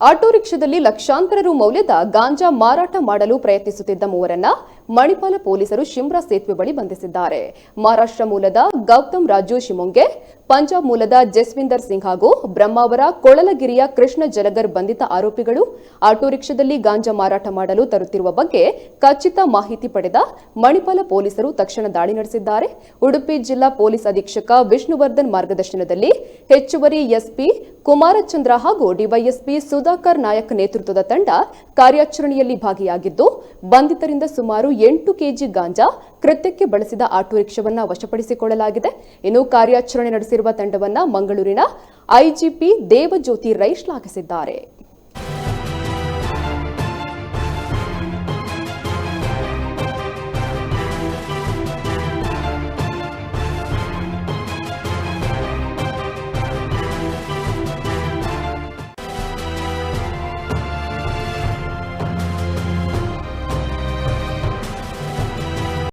Auto ರಿಕ್ಷಾದಲ್ಲಿ ಲಕ್ಷಾಂತರ ರು ಮೌಲ್ಯದ ಗಾಂಜಾ ಮಾರಾಟ ಮಾಡಲು ಪ್ರಯತ್ನಿಸುತ್ತಿದ್ದ ಮೂವರನ್ನ ಮಣಿಪಾಲ ಪೊಲೀಸರು ಶಿಮ್ರಾ ಸೇತುವೆ ಬಳಿ ಬಂಧಿಸಿದ್ದಾರೆ. ಮಹಾರಾಷ್ಟ್ರ ಮೂಲದ ಗೌತಮ್ ರಾಜು ಶಿಮೊಂಗೆ, ಪಂಜಾಬ್ ಮೂಲದ ಜಸ್ವಿಂದರ್ ಸಿಂಗ್ ಹಾಗೂ ಬ್ರಹ್ಮಾವರ ಕೊಳಲಗಿರಿಯ ಕೃಷ್ಣ ಜಲಗರ್ ಬಂಧಿತ ಆರೋಪಿಗಳು ಆಟೋ ರಿಕ್ಷಾದಲ್ಲಿ ಗಾಂಜಾ ಮಾರಾಟ ಮಾಡಲು ತರುತ್ತಿರುವ ಬಗ್ಗೆ ಖಚಿತ ಮಾಹಿತಿ ಪಡೆದ ಮಣಿಪಾಲ ಪೊಲೀಸರು ತಕ್ಷಣ ದಾಳಿ ನಡೆಸಿದ್ದಾರೆ. ಉಡುಪಿ ಜಿಲ್ಲಾ ಪೊಲೀಸ್ ಅಧೀಕ್ಷಕ ವಿಷ್ಣುವರ್ಧನ್ ಮಾರ್ಗದರ್ಶನದಲ್ಲಿ ಹೆಚ್ಚುವರಿ ಎಸ್ಪಿ ಕುಮಾರಚಂದ್ರ ಹಾಗೂ ಡಿವೈಎಸ್ಪಿ ಸುಧಾಕರ್ ನಾಯಕ್ ನೇತೃತ್ವದ ತಂಡ ಕಾರ್ಯಾಚರಣೆಯಲ್ಲಿ ಭಾಗಿಯಾಗಿದ್ದು, ಬಂಧಿತರಿಂದ ಸುಮಾರು 8 ಕೆಜಿ ಗಾಂಜಾ, ಕೃತ್ಯಕ್ಕೆ ಬಳಸಿದ ಆಟೋ ರಿಕ್ಷಾವನ್ನು ವಶಪಡಿಸಿಕೊಳ್ಳಲಾಗಿದೆ. ಇನ್ನು ಕಾರ್ಯಾಚರಣೆ ನಡೆಸಿರುವ ತಂಡವನ್ನು ಮಂಗಳೂರಿನ ಐಜಿಪಿ ದೇವಜ್ಯೋತಿ ರೈ ಶ್ಲಾಘಿಸಿದ್ದಾರೆ.